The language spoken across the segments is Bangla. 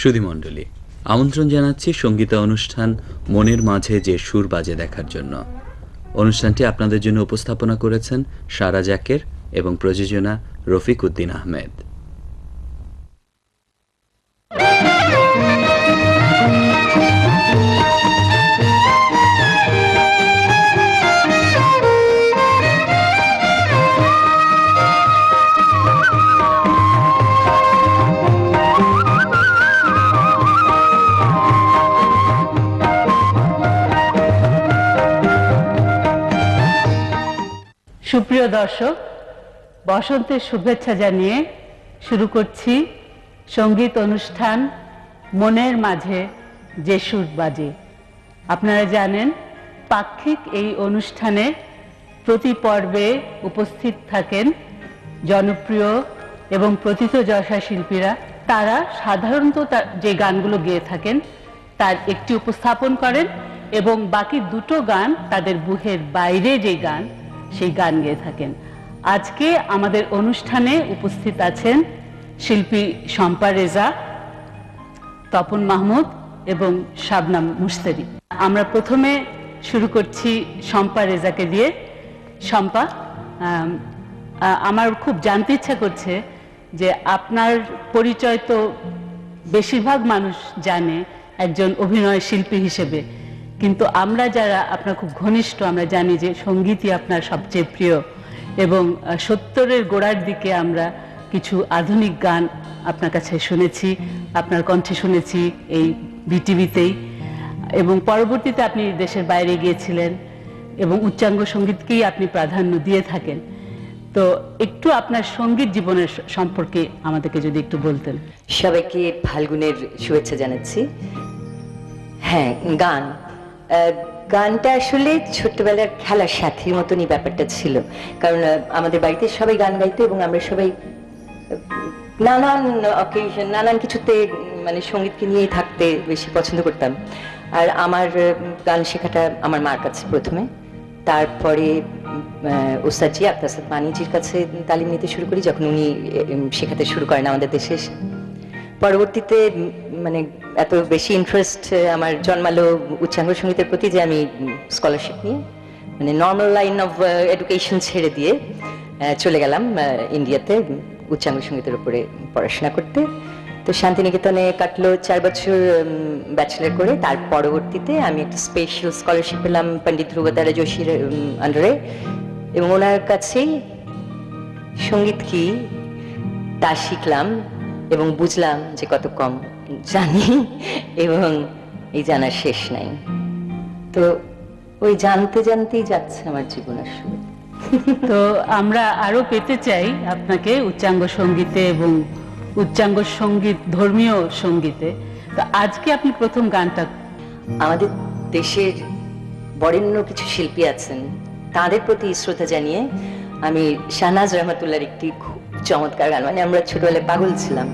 সুধীমণ্ডলী, আমন্ত্রণ জানাচ্ছি সঙ্গীত অনুষ্ঠান মনের মাঝে যে সুর বাজে দেখার জন্য। অনুষ্ঠানটি আপনাদের জন্য উপস্থাপনা করেছেন সারা জাকের এবং প্রযোজনা রফিক উদ্দিন আহমেদ। সুপ্রিয় দর্শক, বসন্তের শুভেচ্ছা জানিয়ে শুরু করছি সঙ্গীত অনুষ্ঠান মনের মাঝে যে সুর বাজে। আপনারা জানেন, পাক্ষিক এই অনুষ্ঠানে প্রতি পর্বে উপস্থিত থাকেন জনপ্রিয় এবং প্রথিতযশা শিল্পীরা। তারা সাধারণত যে গানগুলো গেয়ে থাকেন তার একটি উপস্থাপন করেন এবং বাকি দুটো গান তাদের বুহের বাইরে যে গান সেই গান গেয়ে থাকেন। আজকে আমাদের অনুষ্ঠানে উপস্থিত আছেন শিল্পী শম্পা রেজা, তপন মাহমুদ এবং শাবনাম মুশতারি। আমরা প্রথমে শুরু করছি শম্পা রেজাকে দিয়ে। শম্পা, আমার খুব জানতে ইচ্ছা করছে যে আপনার পরিচয় তো বেশিরভাগ মানুষ জানে একজন অভিনয় শিল্পী হিসেবে, কিন্তু আমরা যারা আপনার খুব ঘনিষ্ঠ আমরা জানি যে সঙ্গীতই আপনার সবচেয়ে প্রিয় এবং 70-এর গোড়ার দিকে আমরা কিছু আধুনিক গান আপনার কাছে শুনেছি, আপনার কণ্ঠে শুনেছি এই বিটিভিতেই, এবং পরবর্তীতে আপনি দেশের বাইরে গিয়েছিলেন এবং উচ্চাঙ্গ সঙ্গীতকেই আপনি প্রাধান্য দিয়ে থাকেন। তো একটু আপনার সঙ্গীত জীবনের সম্পর্কে আমাদেরকে যদি একটু বলতেন। সবাইকে ফাল্গুনের শুভেচ্ছা জানাচ্ছি। হ্যাঁ, গানটা আসলে ছোট্টবেলার খেলার সাথীর মতনই ব্যাপারটা ছিল, কারণ আমাদের বাড়িতে সবাই গান গাইতো এবং আমরা সবাই নানান অকেশন নানান কিছুতে মানে সঙ্গীতকে নিয়েই থাকতে বেশি পছন্দ করতাম। আর আমার গান শেখাটা আমার মার কাছে প্রথমে, তারপরে ওস্তাদজি আফতাব মানিজির কাছে তালিম নিতে শুরু করি যখন উনি শেখাতে শুরু করেন আমাদের দেশে। পরবর্তীতে মানে এত বেশি ইন্টারেস্ট আমার জন্মালো উচ্চাঙ্গ সঙ্গীতের প্রতি যে আমি স্কলারশিপ নিয়ে মানে নর্মাল লাইন অফ এডুকেশন ছেড়ে দিয়ে চলে গেলাম ইন্ডিয়াতে উচ্চাঙ্গ সঙ্গীতের উপরে পড়াশোনা করতে। তো শান্তিনিকেতনে কাটলো 4 বছর ব্যাচেলার করে। তার পরবর্তীতে আমি একটা স্পেশাল স্কলারশিপ পেলাম পণ্ডিত ধ্রুবতারা যোশীর আন্ডারে, এবং ওনার কাছেই সঙ্গীত কি তা শিখলাম এবং বুঝলাম যে কত কম জানি এবং এই জানার শেষ নাই। তো ওই জানতে জানতেই যাচ্ছে আমার জীবন আসলে। তো আমরা আরো পেতে চাই আপনাকে উচ্চাঙ্গ সঙ্গীতে এবং উচ্চাঙ্গ সঙ্গীত ধর্মীয় সঙ্গীতে। তো আজকে আপনি প্রথম গানটা, আমাদের দেশের বরেণ্য কিছু শিল্পী আছেন তাদের প্রতি শ্রদ্ধা জানিয়ে আমি শাহনাজ রহমাতুল্লাহর একটি খুব চমৎকার গান, মানে আমরা ছোটবেলায় পাগল ছিলাম।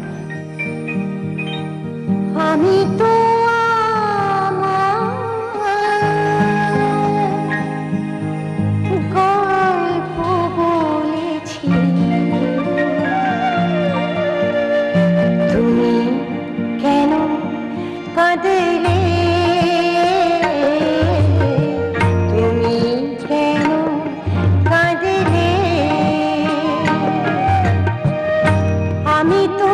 আমি তো আমি তো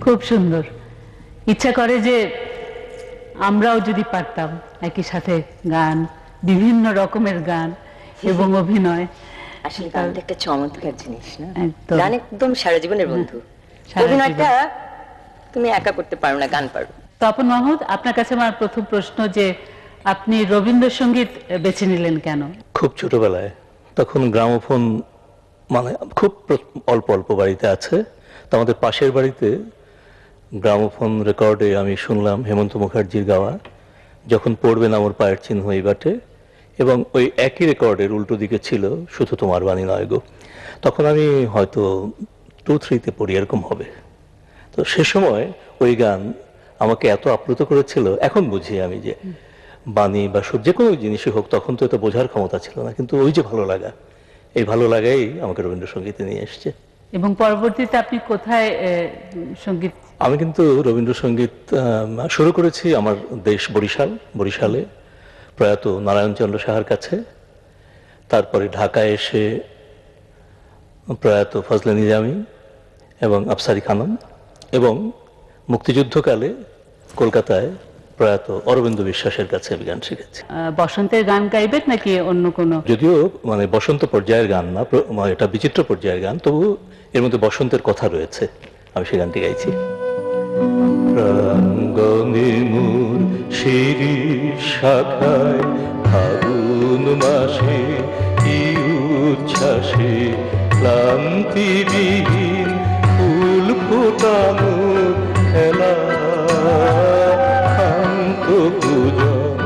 খুব সুন্দর। ইচ্ছা করে যে আমরাও যদি পারতাম একই সাথে গান, বিভিন্ন রকমের গান এবং অভিনয়। আসলে গান তো একটা চমৎকার জিনিস না, একদম। গান একদম সারা জীবনের বন্ধু। সারা অভিনয়টা তুমি একা করতে পারো না, গান পারো। তপন মাহমুদ, আপনার কাছে আমার প্রথম প্রশ্ন যে আপনি রবীন্দ্রসঙ্গীত বেছে নিলেন কেন? খুব ছোটবেলায়, তখন গ্রামোফোন মানে খুব অল্প অল্প বাড়িতে আছে, তো আমাদের পাশের বাড়িতে গ্রামোফোন রেকর্ডে আমি শুনলাম হেমন্ত মুখার্জির গাওয়া যখন পড়বেন আমার পায়ের চিহ্ন এই বাটে, এবং ওই একই রেকর্ডের উল্টো দিকে ছিল শুধু তোমার বাণী নয় গো। তখন আমি হয়তো 2-3-তে পড়ি, এরকম হবে। তো সে সময় ওই গান আমাকে এত আপ্লুত করেছিল, এখন বুঝি আমি যে বাণী বা সুর যে কোনো জিনিসই হোক, তখন তো এটা বোঝার ক্ষমতা ছিল না, কিন্তু ওই যে ভালো লাগা, এই ভালো লাগাই আমাকে রবীন্দ্রসঙ্গীতে নিয়ে এসছে। এবং পরবর্তীতে আপনি কোথায় সঙ্গীত? আমি কিন্তু রবীন্দ্রসঙ্গীত শুরু করেছি আমার দেশ বরিশালে প্রয়াত নারায়ণচন্দ্র সাহার কাছে, তারপরে ঢাকায় এসে প্রয়াত ফজলে নিজামী এবং আফসারি খানম, এবং মুক্তিযুদ্ধকালে কলকাতায় প্রয়াত অরবিন্দ বিশ্বাসের কাছে আমি গান শিখেছি। বসন্তের গান গাইবেন নাকি অন্য কোনো? যদিও মানে বসন্ত পর্যায়ের গান না, মানে এটা বিচিত্র পর্যায়ের গান, তবু এর মধ্যে বসন্তের কথা রয়েছে, আমি সেই গানটি গাইছি। প্রাঙ্গণে মোর শিরিষ শাখায় ফাগুন মাসে কি উচ্ছ্বাসে ক্লান্তিবিহীন ফুল ফোটানো খেলা, শান্ত পূজন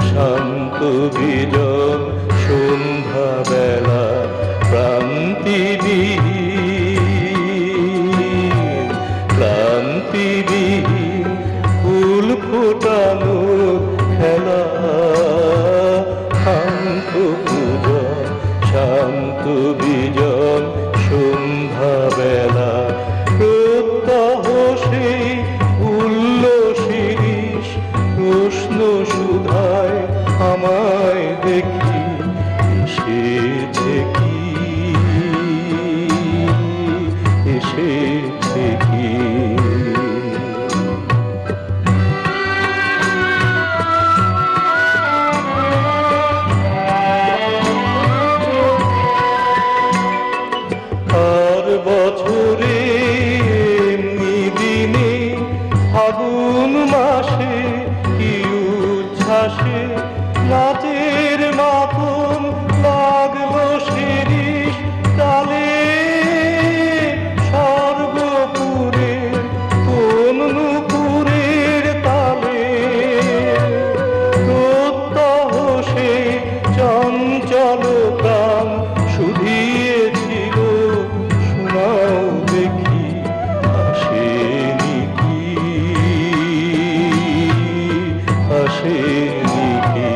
শান্ত বিজন সন্ধ্যা বেলা ক্লান্তিবিহীন ক্লান্তিবিহীন ফুল ফোটানো খেলা, শান্ত পূজন শান্ত বিজন সন্ধ্যা বেলা, প্রত্যহ সেই উল্লসিরিষ প্রশ্ন সুধায় আমায় দেখি এসেছে কি, এসেছে কি। আর বছরে এমনি দিনে ফাগুন মাসে কি উচ্ছ্বাসে নাচের মাতন লাগলো শিরিষ তালে, সর্বপুরে কোন নুপুরের তালে, প্রত্যহ সে চঞ্চল প্রাণ শুধিয়েছিল, শোনাও দেখি আসেনি কি, আসেনি কি।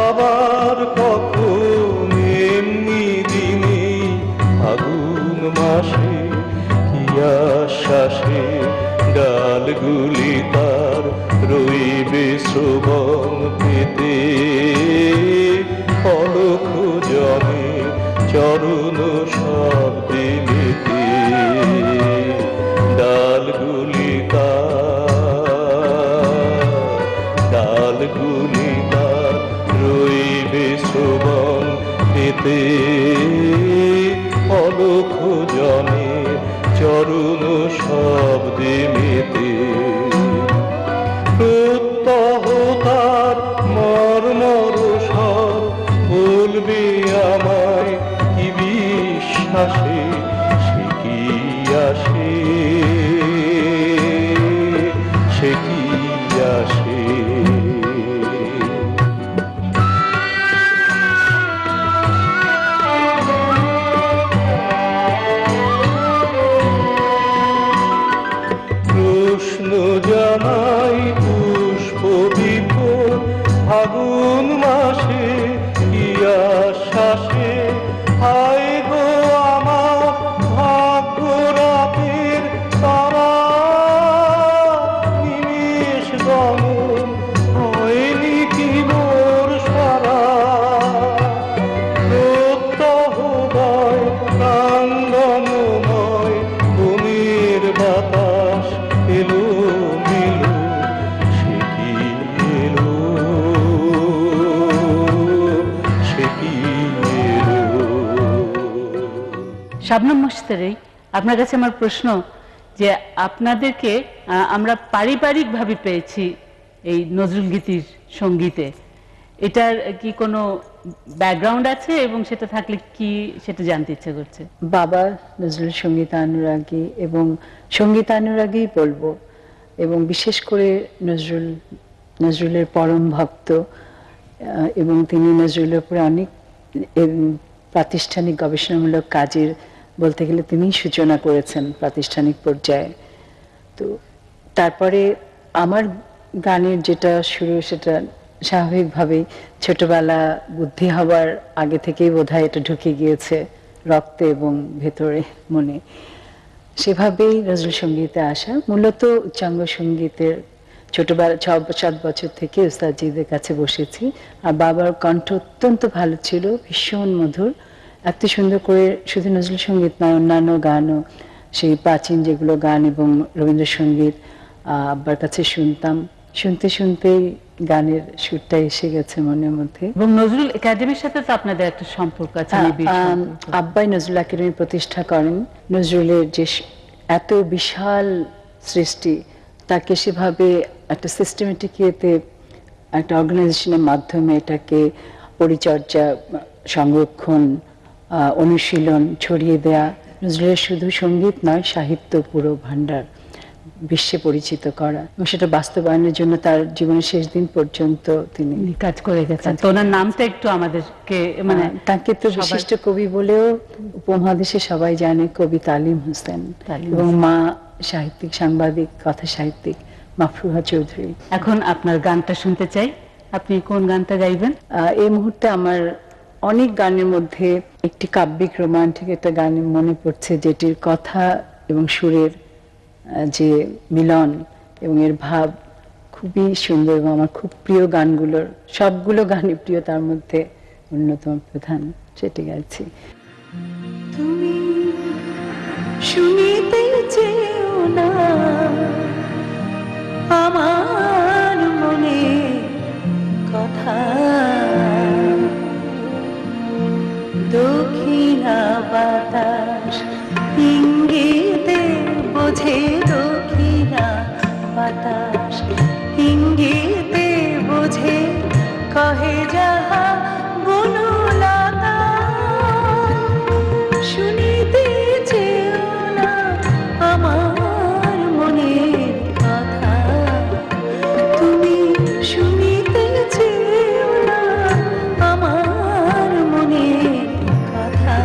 আবার কখন এমনি দিনে ফাগুন মাসে কি আশ্বাসে ডালগুলি তার রইবে শ্রবণ পেতে, অলখ জমে চরণ শব্দে মেতে, ডালগুলি ডালগুলি তার রইবে শ্রবণ পেতে, অলখ জনে চরণ শব্দে মেতে, প্রত্যহ তার মর্মর স্বর বলবে আমায় কি বিশ্বাসে সে কি আসে, সে কি আসে। প্রশ্ন শাবনম মুশতারি, আপনার কাছে আমার প্রশ্ন যে আপনাদেরকে আমরা পারিবারিকভাবে পেয়েছি এই নজরুল গীতির সঙ্গীতে, এটার কি কোনো ব্যাকগ্রাউন্ড আছে এবং সেটা থাকলে কি সেটা জানতে ইচ্ছে করছে। বাবা নজরুল সঙ্গীতানুরাগী এবং সঙ্গীতানুরাগী বলবো, এবং বিশেষ করে নজরুলের পরম ভক্ত, এবং তিনি নজরুলের উপরে অনেক প্রাতিষ্ঠানিক গবেষণামূলক কাজের বলতে গেলে তিনিই সূচনা করেছেন প্রাতিষ্ঠানিক পর্যায়ে। তো তারপরে আমার গানের যেটা শুরু, সেটা স্বাভাবিকভাবেই ছোটবেলা, বুদ্ধি হওয়ার আগে থেকেই বোধহয় এটা ঢুকে গিয়েছে রক্তে এবং ভেতরে মনে। সেভাবেই নজরুল সঙ্গীতে আসা, মূলত উচ্চাঙ্গ সঙ্গীতের ছোটবেলা 6-7 বছর থেকে উস্তাদজিদের কাছে বসেছি। আর বাবার কণ্ঠ অত্যন্ত ভালো ছিল, ভীষণ মধুর, এত সুন্দর করে শুধু নজরুল সঙ্গীত নয়, অন্যান্য গানও, সেই প্রাচীন যেগুলো গান এবং রবীন্দ্রসঙ্গীত আব্বার কাছে শুনতাম, শুনতে শুনতেই গানের সুরটা এসে গেছে মনের মধ্যে। এবং নজরুল একাডেমির সাথে তো আপনাদের একটা সম্পর্ক আছে, নিবিড় সম্পর্ক। আব্বাই নজরুল একাডেমি প্রতিষ্ঠা করেন। নজরুলের যে এত বিশাল সৃষ্টি, তাকে সেভাবে একটা সিস্টেমেটিক ইয়েতে, একটা অর্গানাইজেশনের মাধ্যমে এটাকে পরিচর্যা, সংরক্ষণ, অনুশীলন, ছড়িয়ে দেয়া, নজরুলের শুধু সঙ্গীত নয়, সাহিত্য পুরো ভান্ডার বিশ্বে পরিচিত করা, এবং সেটা বাস্তবায়নের জন্য তার জীবনের শেষ দিন পর্যন্ত তিনি কাজ করে গেছেন। তো ওনার নামটা একটু আমাদেরকে, মানে তাকে তো বিশিষ্ট কবি বলেও উপমহাদেশে সবাই জানে, কবি তালিম হোসেন, এবং মা সাহিত্যিক, সাংবাদিক, কথা সাহিত্যিক মাফরুহা চৌধুরী। এখন আপনার গানটা শুনতে চাই, আপনি কোন গানটা গাইবেন? এই মুহূর্তে আমার অনেক গানের মধ্যে একটি কাব্যিক রোমান্টিক একটা গান মনে পড়ছে, যেটির কথা এবং সুরের যে মিলন এবং এর ভাব খুবই সুন্দর, এবং আমার খুব প্রিয় গানগুলোর, সবগুলো গানই প্রিয়, তার মধ্যে অন্যতম প্রধান, সেটি গাইছি। তুমি শুনিতে চেও না আমার মনে কথা, দক্ষিণা বাতাস ইঙ্গিতে বোঝে, দক্ষিণা বাতাস ইঙ্গিতে বোঝে, কহে যাহা বনলতা, শুনিতে চেও না আমার মনের কথা, তুমি শুনিতে চেও না আমার মনের কথা।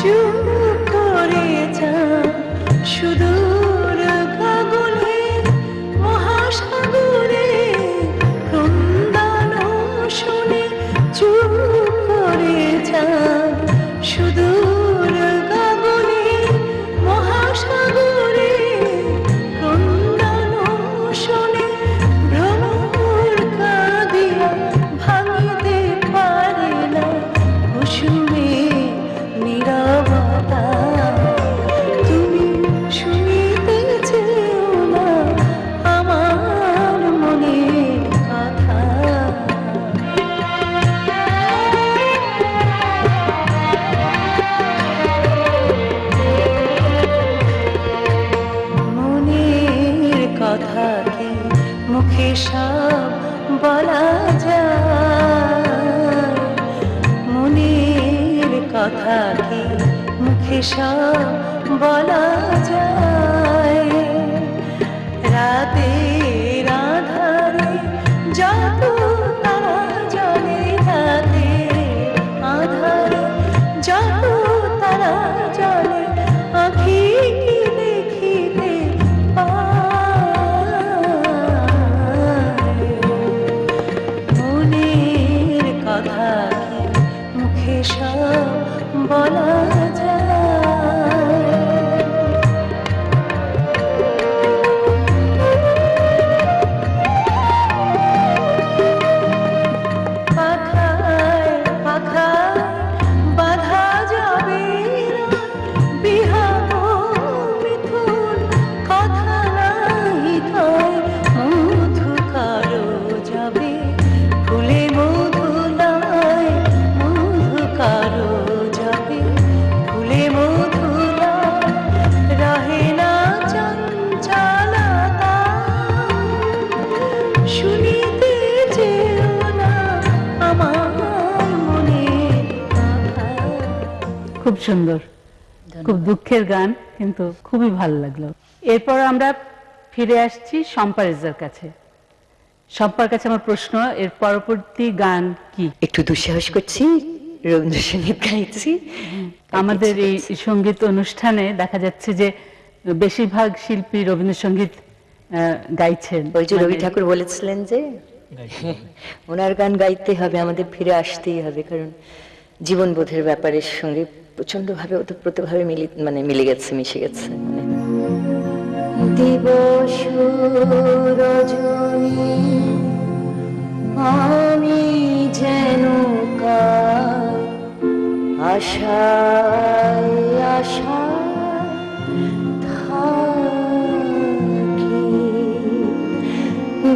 চুপ করে যা সুদূর গগনে, মহাসাগরে ক্রন্দন শুনে, চুপ করে যা সুদূর গগনে, মহাসাগরে ক্রন্দন শুনে, ভ্রমর কাঁদিয়া ভাঙিতে পারে না কুসুমে নীরবতা, তুমি শুনিতে চেও না আমার মনের কথা। মনের কথা কি মুখে সব বলা যায়, মনের কথা কি মুখে সব বলা যায়, রাতে আধারে যত তারা জ্বলে, রাতে আধারে যত তারা জ্বলে, আঁখি কি দেখিতে পায়, মনের কথা কি মুখে সব বলা যায়। খুব সুন্দর, খুব দুঃখের গান, কিন্তু খুবই ভালো লাগলো। এরপর আমরা ফিরে আসছি শম্পা রেজার কাছে। শম্পার কাছে আমার প্রশ্ন, এর পরবর্তী গান কি? একটু দুঃসাহস করছি, রবীন্দ্রসঙ্গীত গাইছি। আমাদের এই সঙ্গীত অনুষ্ঠানে দেখা যাচ্ছে যে বেশিরভাগ শিল্পী রবীন্দ্রসঙ্গীত গাইছেন। ওই যে রবি ঠাকুর বলেছিলেন যে ওনার গান গাইতে হবে, আমাদের ফিরে আসতেই হবে, কারণ জীবনবোধের ব্যাপারের সঙ্গে প্রচন্ডভাবে ওতপ্রোতভাবে মিলে গেছে, মিশে গেছে। দিবস রজনী আমি যেন কার আশায় আশায় থাকি,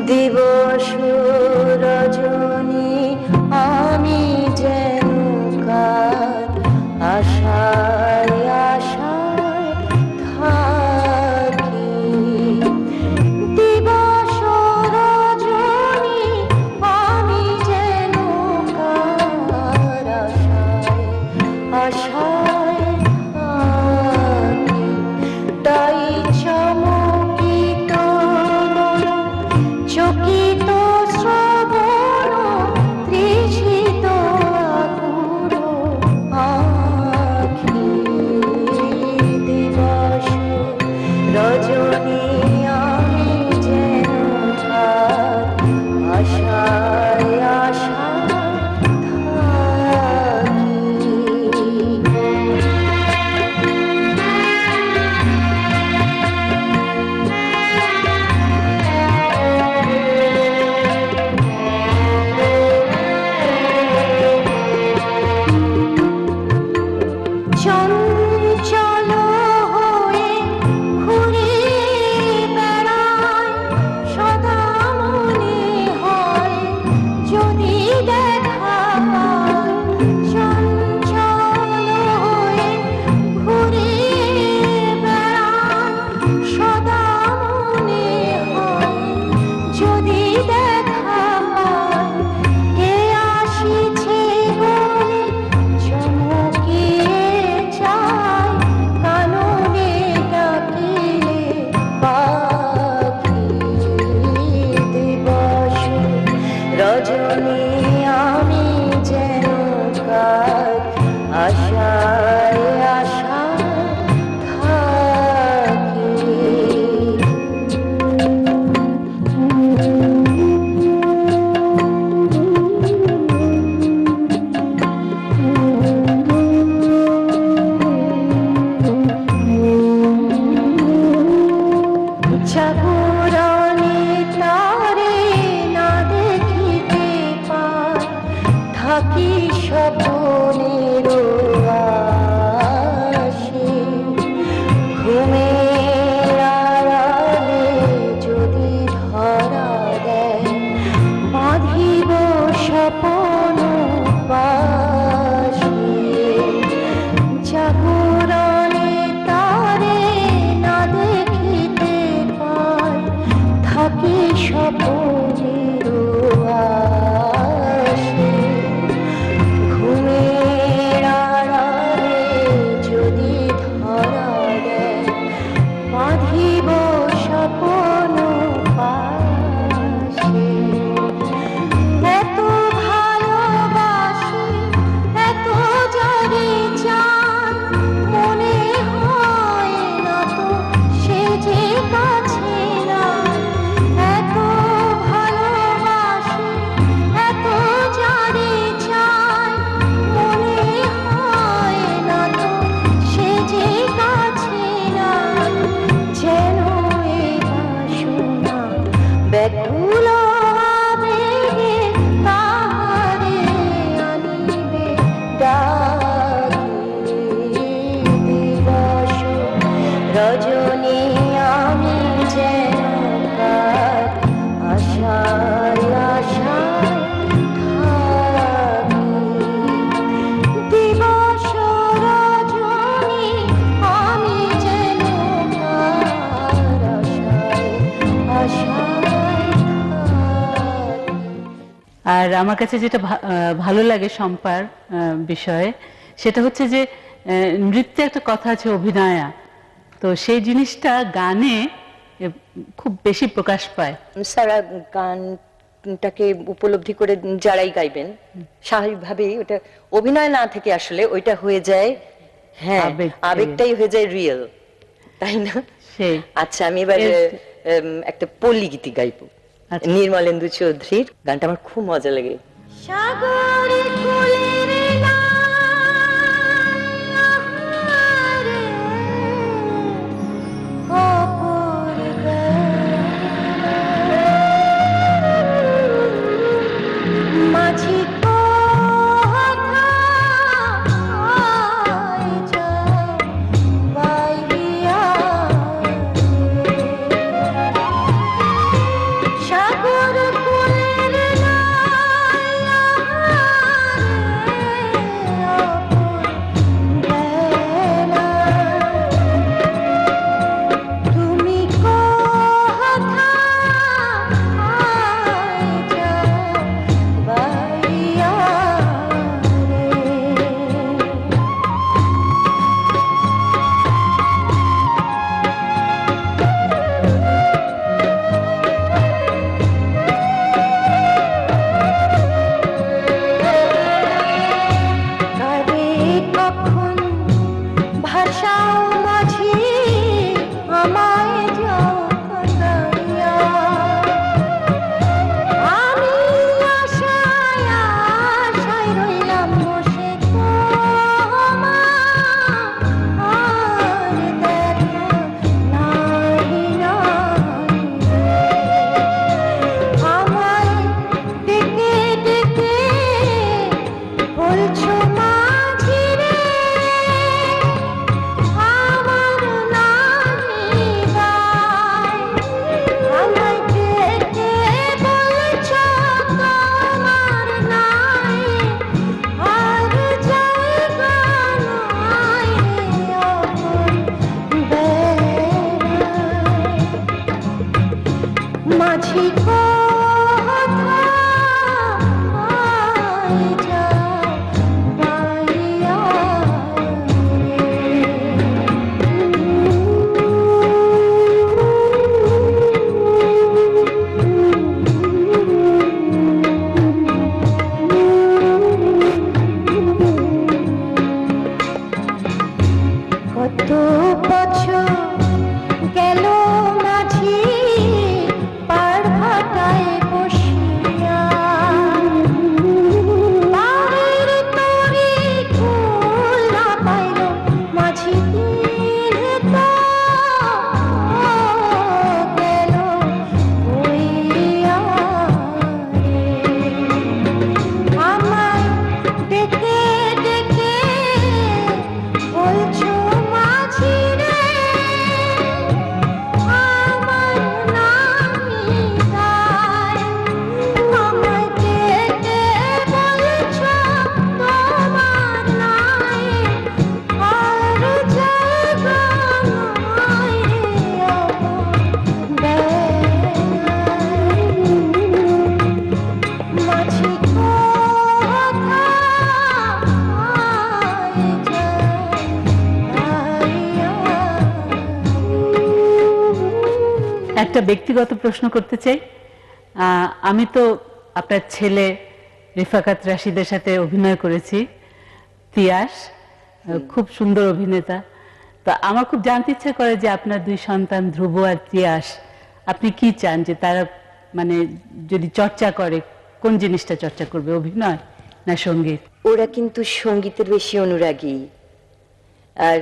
দিবস রজনী আমি যেন কার আশায় আশায় থাকি, দিবস রজনী আমি যেন কার আশায় আশায় থাকি, তাই চমকিত মন চকিত শ্রবণ তৃষিত আকুল আখি, দিবস রজনী আমি যেন কার আশায় আশায় চঞ্চল হয়ে ঘুরে বেড়ায়, সদা মনে হয় যদি দেখা পায়, চঞ্চল হয়ে ঘুরে বেড়ায়, সদা মনে হয় যদি দেখা পায়, কে আসিছে বলে চমকিয়ে যায়, কাননে ডাকিলে পাখি, দিবস রজনী আমি যেন কার আশায় আশায় থাকি। জাগরণে তারে না দেখিতে পাই, থাকি স্বপ্নের আশে, ঘুমের আড়ালে যদি ধরা দেয়, বাঁধিব স্বপন পাশে, জাগরণে তারে না দেখিতে পাই, থাকি স্বপনের আশে, ঘুমের আড়ালে যদি ধরা দেয়, বাঁধিব স্বপন পাশে, এত ভালোবাসি এত যারে চান, মনে হয় না তো সে যে কাছে না, এত ভালোবাসি এত যারে চাই, মনে হয় না তো সে যে কাছে না, যেন এ বাসনা ব্যাকুল আবেগে তাহারে আনিবে ডাকি, দিবস রজনী আমি যেন কার আশায় আশায় থাকি, দিবস রজনী আমি যেন কার আশায় আশায় থাকি। আর আমার কাছে যেটা ভালো লাগে শম্পার বিষয়ে, সেটা হচ্ছে যে নৃত্যে একটা কথা আছে অভিনয়া, তো সেই জিনিসটা গানে খুব বেশি প্রকাশ পায়। সারা গানটাকে উপলব্ধি করে যারাই গাইবেন স্বাভাবিকভাবেই ওটা অভিনয় না থেকে আসলে ওইটা হয়ে যায়, হ্যাঁ আবেগটাই হয়ে যায় রিয়েল, তাই না? সেই আচ্ছা আমি এবার একটা পল্লী গীতি গাইবো, আচ্ছা। নির্মলেন্দু চৌধুরীর গানটা আমার খুব মজা লাগে। সাগরের কোলের নারে অপর মাঝি কথা বাইরিয়া সাগর কোলের তুমি কথা বাইরিয়া কারে কখন ভাষাও মাঝি আমায় যাও কাঁদাইয়া আমি আশায় আশায় রইলাম বসে তোমার দেখা নাই নাই আমায় ডেকে ডেকে বলছো মাঝি রে আমার নাহি গায় আমায় ডেকে বলছো তোমার নাই আর জায়গা নাই আপন বেড়ায় মাঝি কথা যাও বাইয়া কত বছর গেল মাঝি পাড় ভাটায় বসিয়া পাড়ের তরি ফুল না পাইল মাঝি দিলে তো গেল হইয়া রে আমায় ডেকে ডেকে বলছো মাঝি রে আমার নাহি গায় আমায় ডেকে বলছো তোমার নাই আর জায়গা নাই আপন বেড়ায় মাঝি কথা একটা ব্যক্তিগত প্রশ্ন করতে চাই। আমি তো আপনার ছেলে রিফাকাত রাশিদের সাথে অভিনয় করেছি, তিয়াস খুব সুন্দর অভিনেতা। তো আমার খুব জানতে ইচ্ছা করে যে আপনার দুই সন্তান ধ্রুব আর তিয়াস, আপনি কি চান যে তারা মানে যদি চর্চা করে কোন জিনিসটা চর্চা করবে, অভিনয় না সঙ্গীত? ওরা কিন্তু সঙ্গীতের বেশি অনুরাগী। আর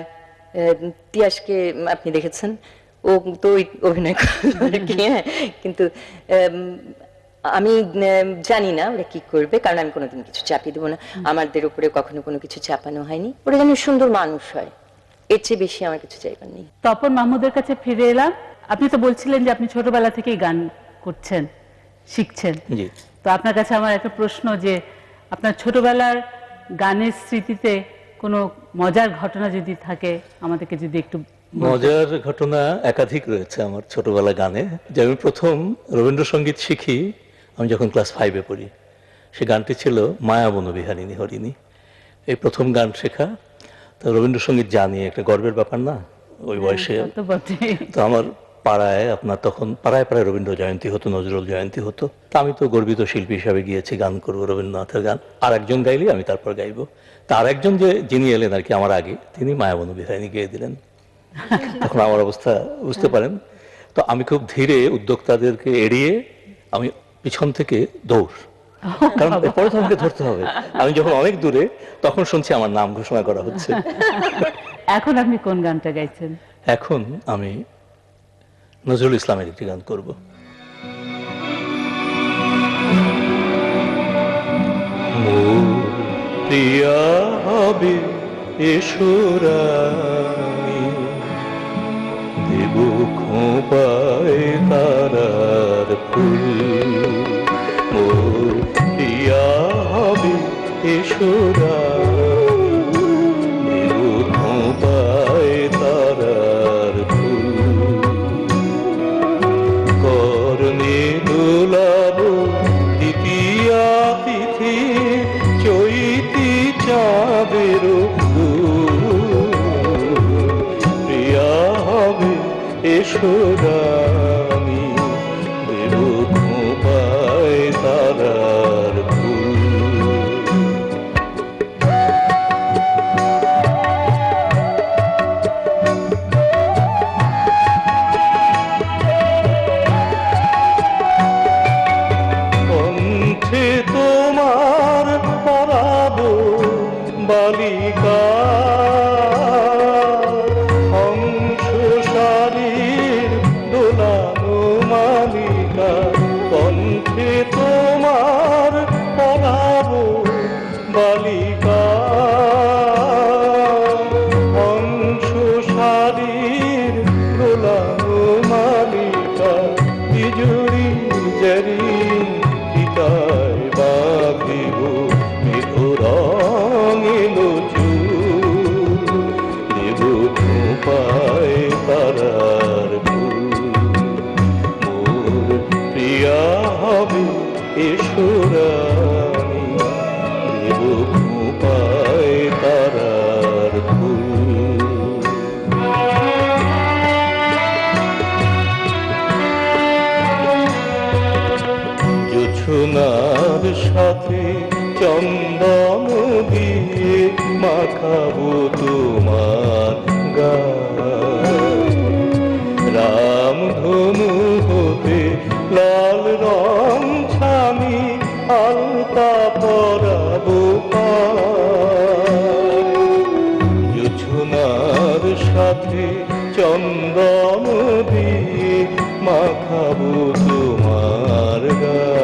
তিয়াসকে আপনি দেখেছেন, ও তো ওই অভিনয় করে কি, হ্যাঁ, কিন্তু আমি জানি না ওরা কি করবে, কারণ আমি কোনোদিন কিছু চাপিয়ে দেবো না। আমাদের উপরে কখনো কোনো কিছু চাপানো হয়নি। ওরা যেন সুন্দর মানুষ হয়, এর চেয়ে বেশি আমার কিছু চাইবার নেই। তপন মাহমুদের কাছে ফিরে এলাম। আপনি তো বলছিলেন যে আপনি ছোটবেলা থেকেই গান করছেন, শিখছেন। জি। তো আপনার কাছে আমার একটা প্রশ্ন, যে আপনার ছোটবেলার গানের স্মৃতিতে কোনো মজার ঘটনা যদি থাকে আমাদেরকে যদি একটু বলতেন। মজার ঘটনা একাধিক রয়েছে আমার ছোটবেলা গানে। যে আমি প্রথম রবীন্দ্রসঙ্গীত শিখি আমি যখন ক্লাস 5-এ পড়ি। সে গানটি ছিল মায়া বনবিহারিণী হরিণী, এই প্রথম গান শেখা। তো রবীন্দ্রসঙ্গীত জানি একটা গর্বের ব্যাপার না ওই বয়সে। তা তো বটেই। তো আমার পাড়ায় আপনার তখন পাড়ায় পাড়ায় রবীন্দ্র জয়ন্তী হতো, নজরুল জয়ন্তী হতো। তা আমি তো গর্বিত শিল্পী হিসাবে গিয়েছি, গান করবো রবীন্দ্রনাথের গান, আর একজন গাইলে আমি তারপর গাইবো। তার একজন যিনি এলেন আর কি আমার আগে, তিনি মায়াবনু বিহারিণী গেয়ে দিলেন। তখন আমার অবস্থা বুঝতে পারেন। তো আমি খুব ধীরে উদ্যোক্তাদেরকে এড়িয়ে আমি পিছন থেকে দৌড়, কারণ পরে তো আমাকে ধরতে হবে। আমি যখন অনেক দূরে তখন শুনছি আমার নাম ঘোষণা করা হচ্ছে। এখন আপনি কোন গানটা গাইছেন? এখন আমি নজরুল ইসলামের একটি গান করব। মোর প্রিয়া হবে এসরানি, দেব খোঁপায় তারার ফুল। মোর প্রিয়া হবে এসরানি, দেব খোঁপায় তারার ফুল। করণে দোলাব দ্বিতীয়া তিথি, চৈতি চাঁদের প্রিয়া হবে এসরানি, দেব খোঁপায় তারার ফুল। কণ্ঠে তোমার পরাবো বালিকা, হংস শারীর দোলানো মালিকা। কণ্ঠে তোমার পরাবো বালিকা, হংস শারীর দোলানো মালিকা। বিজুরি জারি পিতায় বাঁধিব মেঘরং এলো চুল, দেব খোঁপায় তারার ফুল। মোর প্রিয়া হবে এসরানি, দেব খোঁপায় তারার ফুল। জোছনার সাথে চন্দন দিয়ে মাখাবো তোমার গায়ে, রামধনু হতে লাল রং ছানি আলতা পরাবো পায়। জোছনার সাথে চন্দন দিয়ে মাখাবো তোমার গায়ে,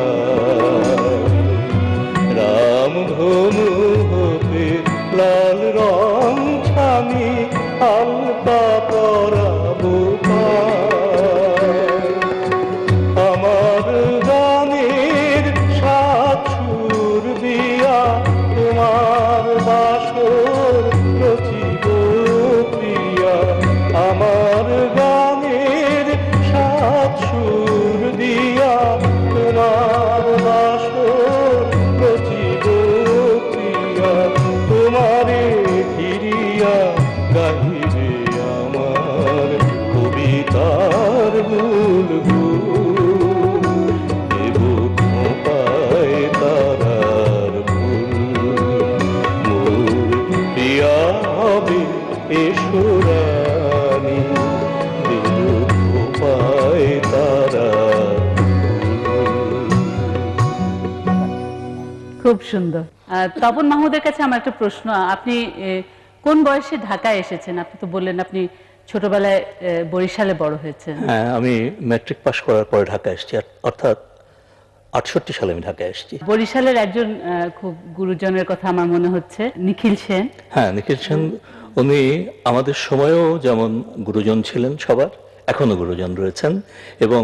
রামধনু হতে লাল রং ছানি আলতা পরাবো পায়। আমার গানের সাত সুর দিয়া তোমার বাসর রচিব প্রিয়া। আমার গানের সাত সুর দিয়া তোমার বাসর রচিব প্রিয়া। তোমারে ফিরিয়া গাহিবে আমার কবিতার বুলবুল, দেব খোঁপায় তারার ফুল। মোর প্রিয়া হবে এসরানি, দেব খোঁপায় তারার ফুল। খুব সুন্দর। তপন মাহমুদের কাছে আমার একটা প্রশ্ন, আপনি কোন বয়সে ঢাকায় এসেছেন? আপনি তো বললেন আপনি ছোটবেলায় বরিশালে বড় হয়েছেন। হ্যাঁ, আমি ম্যাট্রিক পাশ করার পরে ঢাকা এসেছি, অর্থাৎ 68 সালে আমি ঢাকায় এসেছি। বরিশালের একজন খুব গুরুজনের কথা আমার মনে হচ্ছে, নিখিল সেন। হ্যাঁ, নিখিল সেন উনি আমাদের সময়েও যেমন গুরুজন ছিলেন সবার, এখনো গুরুজন রয়েছেন। এবং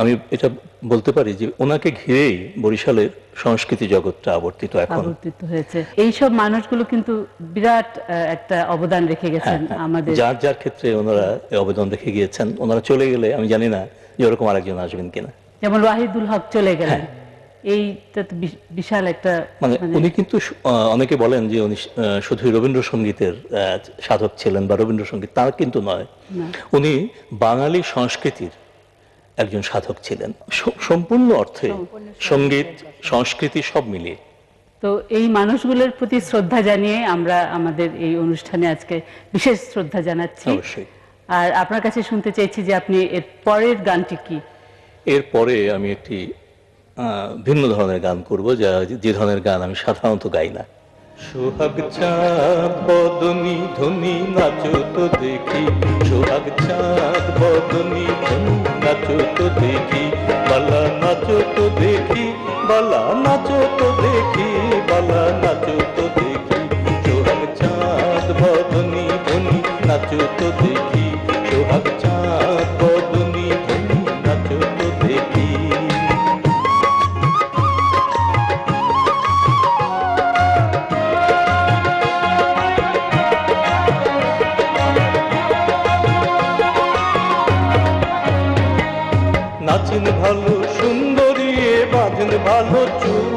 আমি এটা বলতে পারি যে ওনাকে ঘিরেই বরিশালের সংস্কৃতি জগৎটা আবর্তিত এখন। আবর্তিত হয়েছে। এইসব মানুষগুলো কিন্তু বিরাট একটা অবদান রেখে গেছেন আমাদের। যার যার ক্ষেত্রে ওনারা এই অবদান রেখে গিয়েছেন। ওনারা চলে গেলে আমি জানি না যে ওরকম আরেকজন আসবেন কিনা। যেমন ওয়াহিদুল হক চলে গেলেন, এইটা তো বিশাল একটা মানে উনি কিন্তু অনেকে বলেন যে উনি শুধুই রবীন্দ্রসঙ্গীতের সাধক ছিলেন বা রবীন্দ্রসঙ্গীত, তা কিন্তু নয়। উনি বাঙালি সংস্কৃতির একজন সাধক ছিলেন, সম্পূর্ণ অর্থে সঙ্গীত সংস্কৃতি সব মিলিয়ে। তো এই মানুষগুলোর প্রতি শ্রদ্ধা জানিয়ে আমরা আমাদের এই অনুষ্ঠানে আজকে বিশেষ শ্রদ্ধা জানাচ্ছি। অবশ্যই। আর আপনার কাছে শুনতে চাইছি যে আপনি এর পরের গানটি কি? এরপরে আমি একটি ভিন্ন ধরনের গান করব, যে ধরনের গান আমি সাধারণত গাই না। সোহাগ চাঁদ বদনি ধনি নাচো তো দেখি, সোহাগ চাঁদ বদনি ধনি নাচো তো দেখি, বালা নাচো তো দেখি, বালা নাচো তো দেখি, বালা নাচো তো দেখি, সোহাগ চাঁদ বদনি ধনি নাচো তো দেখি, সোহাগ চাঁদ বদনি ধনি নাচো তো দেখি। নাচেন ভালো সুন্দরী বাঁধেন ভালো চুল,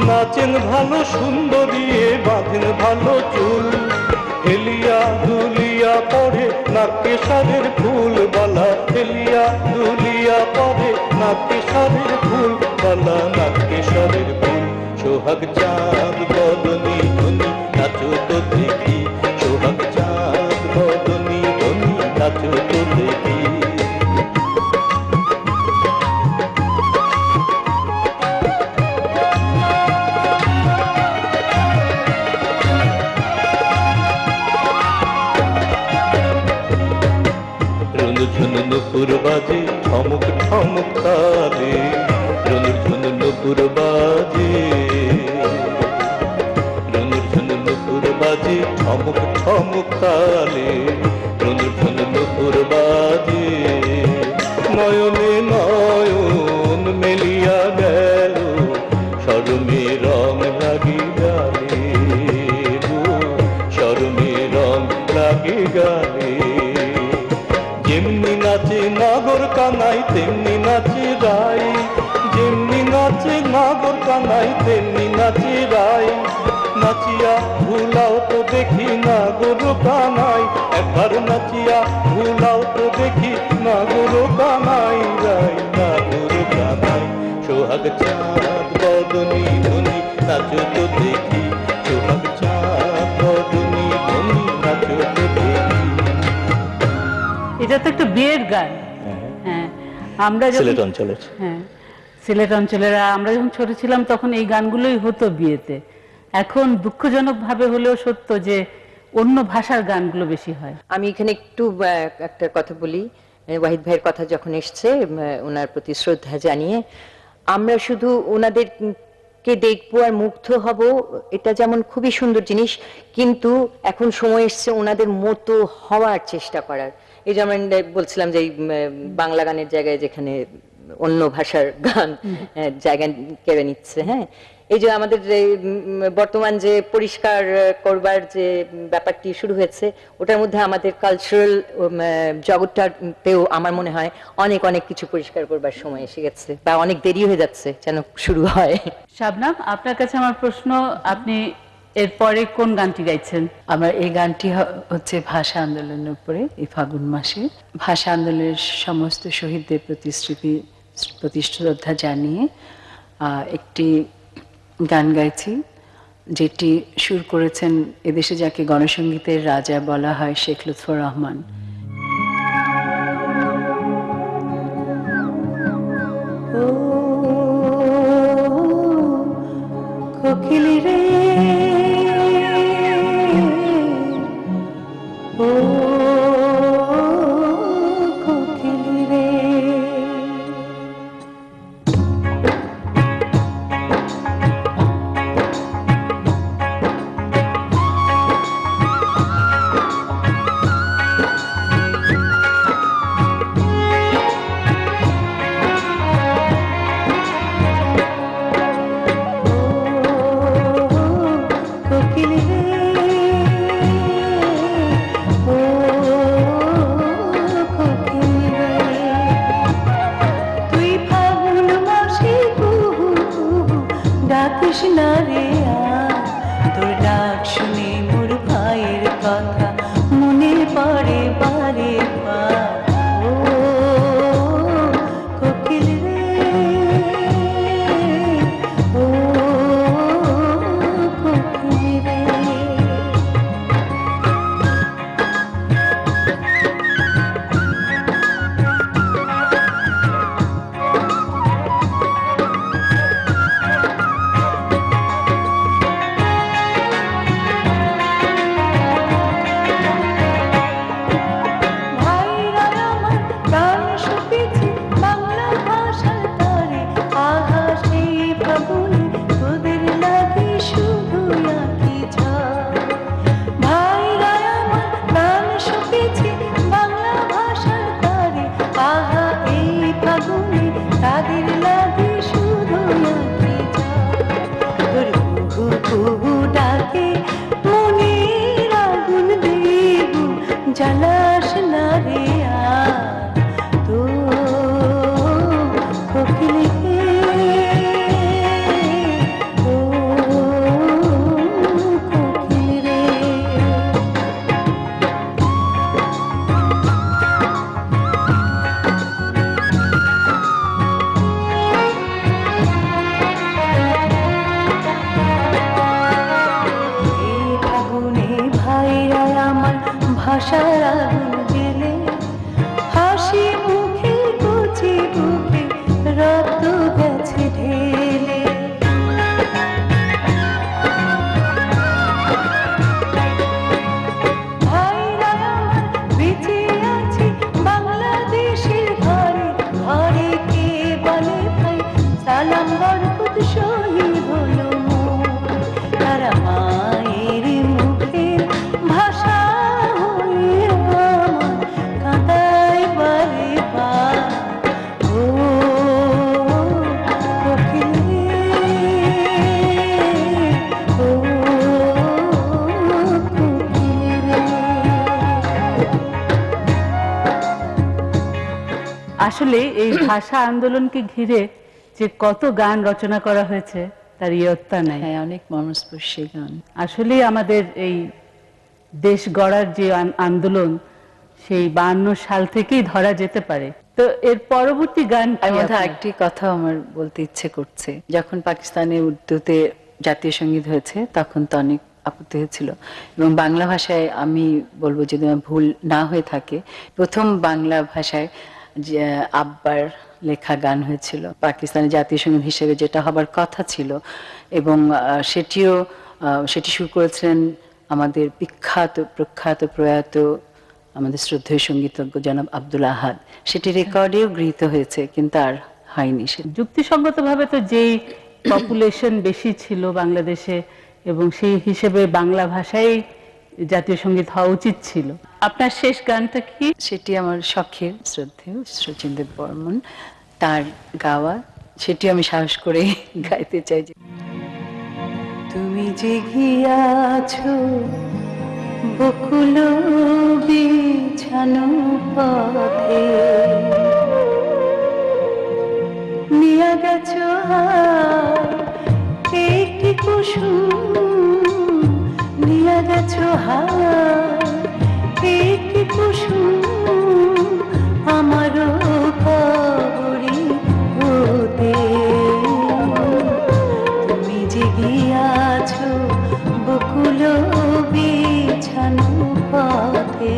নাচেন ভালো সুন্দরী বাঁধেন ভালো চুল, হেলিয়া দুলিয়া পরে নাকে সারের ফুল বালা, হেলিয়া দুলিয়া পরে নাকে সারের ফুল বালা, নাকে সারের ফুল, সোহাগ চাঁদ বদনি ধনি নাচো তো দেখি, সোহাগ চাঁদ বদনি ধনি নাচো তো দেখি। নুপুর বাজে ঠমক ঠমক তালে, রনুর ঝুনু নুপুর বাজে, রনুর ঝুনু নুপুর বাজে ঠমক ঠমক তালে, রনুর ঝুনু নুপুর বাজে, নয়নে নয়ন মেলিয়া গেল, শরমে রং লাগি গালে, শরমে রং লাগি গালে, যেমনি নাচে নাগর কানাই তেমনি নাচে রাই, যেমনি নাচে নাগর কানাই তেমনি নাচে রাই, নাচিয়া ভুলাও তো দেখি নাগর কানাই, একবার নাচিয়া ভুলাও তো দেখি নাগর কানাই, রাই নাগর কানাই, সোহাগ চাঁদ বদনি ধনি নাচো তো দেখি, সোহাগ চাঁদ বদনি ধনি নাচো তো দেখি। এটা তো একটা বিয়ের গান। হ্যাঁ, আমরা সিলেট অঞ্চলের। হ্যাঁ, সিলেট অঞ্চলের আমরা যখন ছোট ছিলাম তখন এই গানগুলোই হতো বিয়েতে। এখন দুঃখজনক ভাবে হলেও সত্য যে অন্য ভাষার গানগুলো বেশি হয়। আমি এখানে একটু একটা কথা বলি, ওয়াহিদ ভাইয়ের কথা যখন এসছে, ওনার প্রতি শ্রদ্ধা জানিয়ে, আমরা শুধু ওনাদেরকে দেখবো আর মুগ্ধ হব, এটা যেমন খুবই সুন্দর জিনিস, কিন্তু এখন সময় এসছে ওনাদের মতো হওয়ার চেষ্টা করার। এই যেমন বলছিলাম যে বাংলা গানের জায়গায় যেখানে অন্য ভাষার গান জায়গা কেড়ে নিচ্ছে। হ্যাঁ, এই যে আমাদের বর্তমান যে পরিষ্কার করবার যে ব্যাপারটি শুরু হয়েছে, ওটার মধ্যে আমাদের কালচারাল জগৎটাতেও আমার মনে হয় অনেক অনেক কিছু পরিষ্কার করবার সময় এসে গেছে, বা অনেক দেরি হয়ে যাচ্ছে যেন শুরু হয়। শাবনাম, আপনার কাছে আমার প্রশ্ন, আপনি এরপরে কোন গানটি গাইছেন? আমার এই গানটি হচ্ছে ভাষা আন্দোলনের উপরে। এই ফাগুন মাসে ভাষা আন্দোলনের সমস্ত শহীদদের প্রতি শ্রদ্ধা জানিয়ে একটি গান গাইছি, যেটি সুর করেছেন এদেশে যাকে গণসঙ্গীতের রাজা বলা হয়, শেখ লুৎফর রহমান। কোকিলি রে, ও কোকিলি রে, ও না রে আর, তোর ডাক শুনে মোর ভাইয়ের কথা মনে পড়ে বারে বার। ও কোকিল রে, ও কোকিল রে। ভাইরা আমার প্রাণ সপিছে বাংলা ভাষার তরে, আহা সেই ফাগুনে তোদের লাগে শুধু আঁকি ঝড়। ভাইরা আমার প্রাণ সপিছে বাংলা ভাষার তরে, আহা এই ফাগুনে তাদের লাগে শুধু আঁকি ঝড়। তোর কুহু কুহু ডাকে মনের আগুন দ্বিগুণ জ্বালাস না রে আর, তো কোকিল রে, ও কোকিল রে। এই ফাগুনে ভাইরা আমার ভাষার আগুন জেলে, হাসি মুখে কচি বুকে রক্ত গেছে ঢেলে। ভাইরা আমার বেঁচে আছে বাংলাদেশের ঘরে, ঘরে কে বলে ভাই সালাম বরকত শহীদ হলো মোর। তারা মায়ের মুখের ভাষা হয়ে আমার কাঁদায় বারে বার। ও কোকিল রে, ও কোকিল রে। আসলে এই ভাষা আন্দোলনকে ঘিরে যে কত গান রচনা করা হয়েছে তার ইয়ত্তা নাই। হ্যাঁ, অনেক মর্মস্পর্শী গান। আসলে আমাদের এই দেশ গড়ার যে আন্দোলন সেই 52 সাল থেকেই ধরা যেতে পারে। তো এর পরবর্তী গান কি এর মধ্যে আপনার? একটি কথা আমার বলতে ইচ্ছে করছে, যখন পাকিস্তানে উর্দুতে জাতীয় সঙ্গীত হয়েছে তখন তো অনেক আপত্তি হয়েছিল, এবং বাংলা ভাষায় আমি বলবো যদি আমার ভুল না হয়ে থাকে প্রথম বাংলা ভাষায় যে আব্বার লেখা গান হয়েছিল পাকিস্তানের জাতীয় সঙ্গীত হিসেবে, যেটা হবার কথা ছিল, এবং সেটি শুরু করেছিলেন আমাদের বিখ্যাত প্রখ্যাত প্রয়াত আমাদের শ্রদ্ধেয় সঙ্গীতজ্ঞ জনাব আব্দুল আহাদ। সেটি রেকর্ডেও গৃহীত হয়েছে কিন্তু আর হয়নি। যুক্তিসঙ্গতভাবে তো যেই পপুলেশন বেশি ছিল বাংলাদেশে এবং সেই হিসেবে বাংলা ভাষায় জাতীয় সঙ্গীত হওয়া উচিত ছিল। আপনার শেষ গানটা কি? সেটি আমার শখের শ্রদ্ধেয় শচীন্দ্র বর্মন তার গাওয়া, সেটি আমি সাহস করে গাইতে চাই। তুমি যে গিয়াছো বকুল বিছানো পথে, নিয়া গেছো একটি কুসুম, নিয়া গেছো একটি কুসুম আমারও খবরি হতে। তুমি যে গিয়াছো বকুল বিছানো পথে।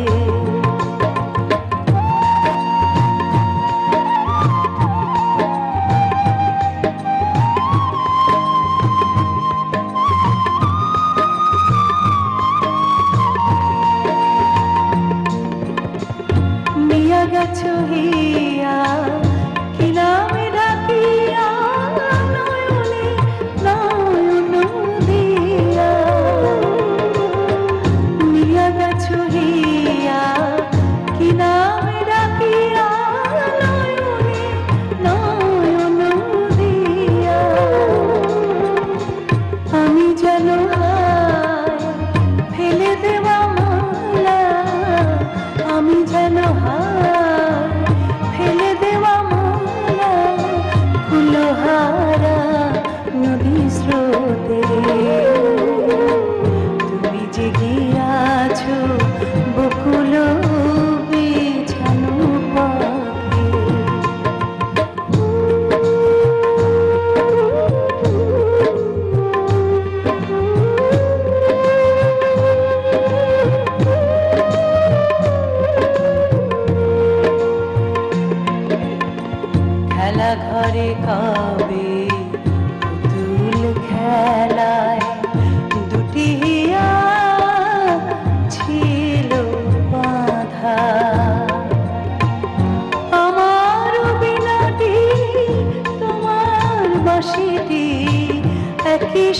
নিয়া গেছো হিয়া কি নামে ডাকিয়া, নয়নে নয়ন দিয়া। নিয়া গেছো হিয়া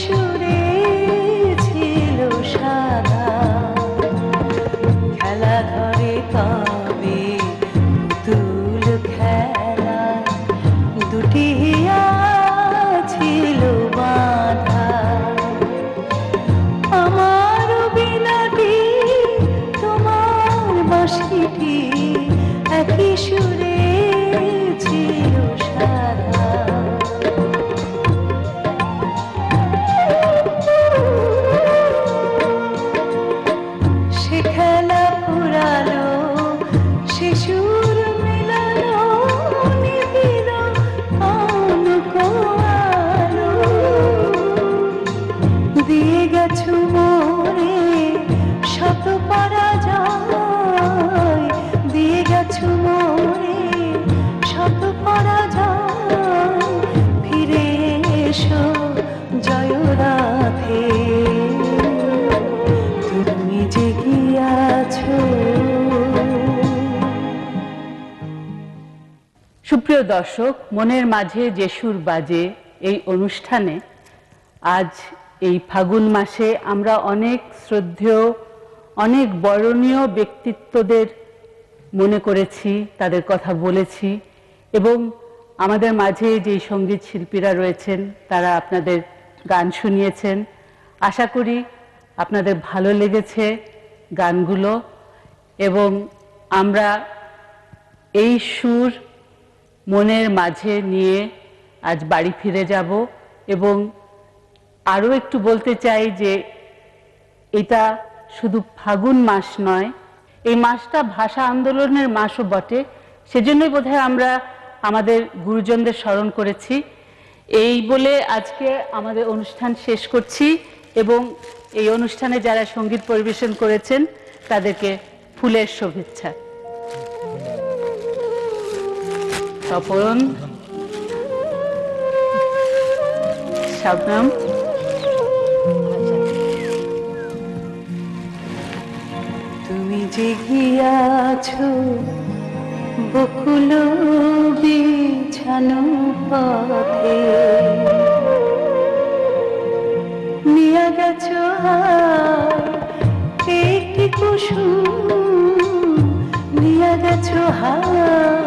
সুরে ছিল সাদা খেলা ঘরে কবে পুতুল খেলা দুটি হিয়া ছিল বাঁধা আমার বিনাটি তোমার বাঁশিটি একই সুরে ছিল সাদা সে খেলা ফুরালো সে সুর মেলালো নিবিল আলো দিয়ে গেছো মোরে শত পরাজয় দিয়ে গেছো মোরে শত পরাজয় ফিরে এসো জয় রাধে তুমি যে গিয়াছো। সুপ্রিয় দর্শক, মনের মাঝে যে সুর বাজে এই অনুষ্ঠানে আজ এই ফাগুন মাসে আমরা অনেক শ্রদ্ধেয় অনেক বরণীয় ব্যক্তিত্বদের মনে করেছি, তাদের কথা বলেছি এবং আমাদের মাঝে যে সঙ্গীত শিল্পীরা রয়েছেন তারা আপনাদের গান শুনিয়েছেন। আশা করি আপনাদের ভালো লেগেছে গানগুলো এবং আমরা এই সুর মনের মাঝে নিয়ে আজ বাড়ি ফিরে যাব এবং আরও একটু বলতে চাই যে এটা শুধু ফাগুন মাস নয়, এই মাসটা ভাষা আন্দোলনের মাসও বটে। সেজন্যই বোধহয় আমরা আমাদের গুরুজনদের স্মরণ করেছি। এই বলে আজকে আমাদের অনুষ্ঠান শেষ করছি এবং এই অনুষ্ঠানে যারা সঙ্গীত পরিবেশন করেছেন তাদেরকে ফুলের শুভেচ্ছা। তপন, শবনম, তুমি যে গিয়াছো বকুল বিছানো পথে নিয়ে গেছো একটি কুসুম নিয়ে গেছো হাত